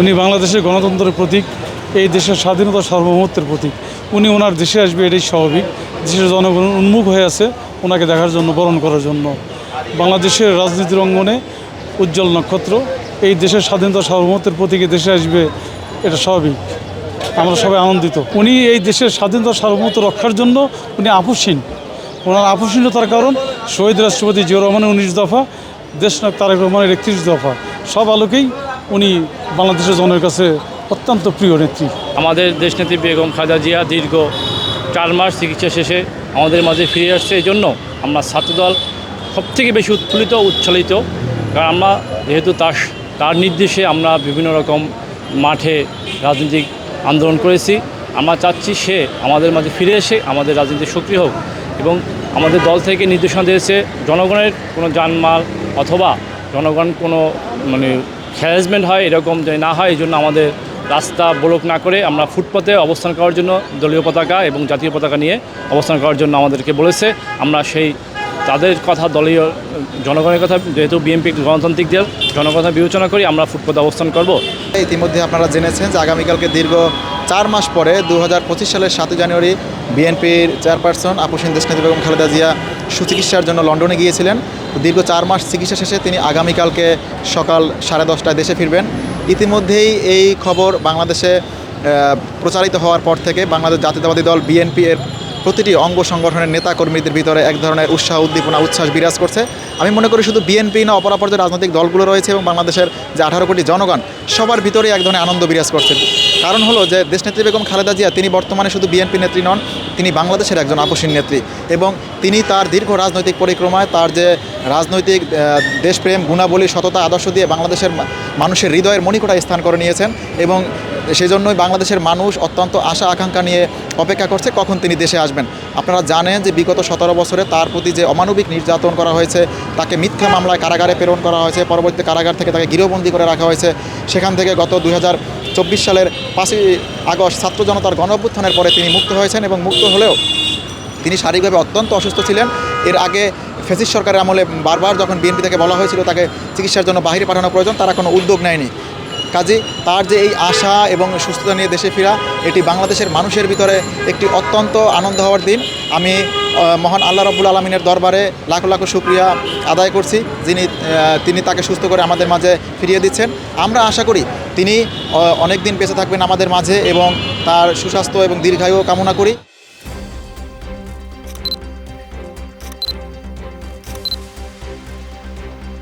উনি বাংলাদেশের গণতন্ত্রের প্রতীক, এই দেশের স্বাধীনতা সার্বভৌমত্বের প্রতীক। উনি ওনার দেশে আসবে, এটাই স্বাভাবিক। দেশের জনগণ উন্মুখ হয়ে আছে ওনাকে দেখার জন্য, বরণ করার জন্য। বাংলাদেশের রাজনীতির অঙ্গনে উজ্জ্বল নক্ষত্র, এই দেশের স্বাধীনতা সার্বভৌমত্বের প্রতীকে দেশে আসবে, এটা স্বাভাবিক। আমরা সবাই আনন্দিত। উনি এই দেশের স্বাধীনতা সার্বভৌমত্ব রক্ষার জন্য উনি আপোষহীন। ওনার আপোষহীনতার কারণ শহীদ রাষ্ট্রপতি জিয়াউর রহমানের 19 দফা, দেশনায়ক তারেক রহমানের 31 দফা, সব আলোকেই উনি বাংলাদেশের জনের কাছে অত্যন্ত প্রিয় নেত্রী। আমাদের দেশনেত্রী বেগম খালেদা জিয়া দীর্ঘ 4 মাস চিকিৎসা শেষে আমাদের মাঝে ফিরে আসছে। এই জন্য আমরা ছাত্রদল সবথেকে বেশি উৎফুল্লিত, উচ্ছ্বসিত। কারণ আমরা যেহেতু তার নির্দেশে আমরা বিভিন্ন রকম মাঠে রাজনৈতিক আন্দোলন করেছি। আমরা চাচ্ছি সে আমাদের মাঝে ফিরে এসে আমাদের রাজনীতি সক্রিয় হোক, এবং আমাদের দল থেকে নির্দেশনা দিয়েছে জনগণের কোনো জানমাল অথবা জনগণ কোনো হ্যারাসমেন্ট হয় এরকম যদি না হয়, এই জন্য আমাদের রাস্তা ব্লক না করে আমরা ফুটপাতে অবস্থান করার জন্য দলীয় পতাকা এবং জাতীয় পতাকা নিয়ে অবস্থান করার জন্য আমাদেরকে বলেছে। আমরা সেই তাদের কথা, দলীয় জনগণের কথা, যেহেতু বিএনপি গণতান্ত্রিক দল, জনগণের বিবেচনা করি আমরা ফুটপাতে অবস্থান করব। ইতিমধ্যে আপনারা জেনেছেন যে আগামীকালকে দীর্ঘ 4 মাস পরে 2025 সালের 7 জানুয়ারি বিএনপির চেয়ারপারসন আপোষহীন দেশনেত্রী বেগম খালেদা জিয়া সুচিকিৎসার জন্য লন্ডনে গিয়েছিলেন। দীর্ঘ 4 মাস চিকিৎসা শেষে তিনি আগামীকালকে সকাল 10:30টায় দেশে ফিরবেন। ইতিমধ্যেই এই খবর বাংলাদেশে প্রচারিত হওয়ার পর থেকে বাংলাদেশ জাতীয়তাবাদী দল বিএনপি এর প্রতিটি অঙ্গ সংগঠনের নেতাকর্মীদের ভিতরে এক ধরনের উৎসাহ, উদ্দীপনা, উচ্ছ্বাস বিরাজ করছে। আমি মনে করি শুধু বিএনপি না, অপরাপর যে রাজনৈতিক দলগুলো রয়েছে এবং বাংলাদেশের যে 18 কোটি জনগণ, সবার ভিতরেই এক ধরনের আনন্দ বিরাজ করছে। কারণ হলো যে দেশনেত্রী বেগম খালেদা জিয়া তিনি বর্তমানে শুধু বিএনপি নেত্রী নন, তিনি বাংলাদেশের একজন আপোষহীন নেত্রী, এবং তিনি তার দীর্ঘ রাজনৈতিক পরিক্রমায় তার যে রাজনৈতিক দেশপ্রেম, গুণাবলী, সততা, আদর্শ দিয়ে বাংলাদেশের মানুষের হৃদয়ের মণিকোঠায় স্থান করে নিয়েছেন। এবং সেজন্যই বাংলাদেশের মানুষ অত্যন্ত আশা আকাঙ্ক্ষা নিয়ে অপেক্ষা করছে কখন তিনি দেশে আসবেন। আপনারা জানেন যে বিগত 17 বছরে তার প্রতি যে অমানবিক নির্যাতন করা হয়েছে, তাকে মিথ্যা মামলায় কারাগারে প্রেরণ করা হয়েছে, পরবর্তীতে কারাগার থেকে তাকে গৃহবন্দী করে রাখা হয়েছে। সেখান থেকে গত 2024 সালের 5ই আগস্ট ছাত্র জনতার গণঅভ্যুত্থানের পরে তিনি মুক্ত হয়েছেন, এবং মুক্ত হলেও তিনি শারীরিকভাবে অত্যন্ত অসুস্থ ছিলেন। এর আগে ফ্যাসিস্ট সরকারের আমলে বারবার যখন বিএনপি থেকে বলা হয়েছিল তাকে চিকিৎসার জন্য বাইরে পাঠানো প্রয়োজন, তারা কোনো উদ্যোগ নেয়নি। কাজে তার যে এই আশা এবং সুস্থতা নিয়ে দেশে ফেরা, এটি বাংলাদেশের মানুষের ভিতরে একটি অত্যন্ত আনন্দ হওয়ার দিন। আমি মহান আল্লাহ রাব্বুল আলামিনের দরবারে লাখ লাখ শুকরিয়া আদায় করছি, তিনি তাকে সুস্থ করে আমাদের মাঝে ফিরিয়ে দিচ্ছেন। আমরা আশা করি তিনি অনেক দিন বেঁচে থাকবেন আমাদের মাঝে, এবং তার সুস্বাস্থ্য এবং দীর্ঘায়ু কামনা করি।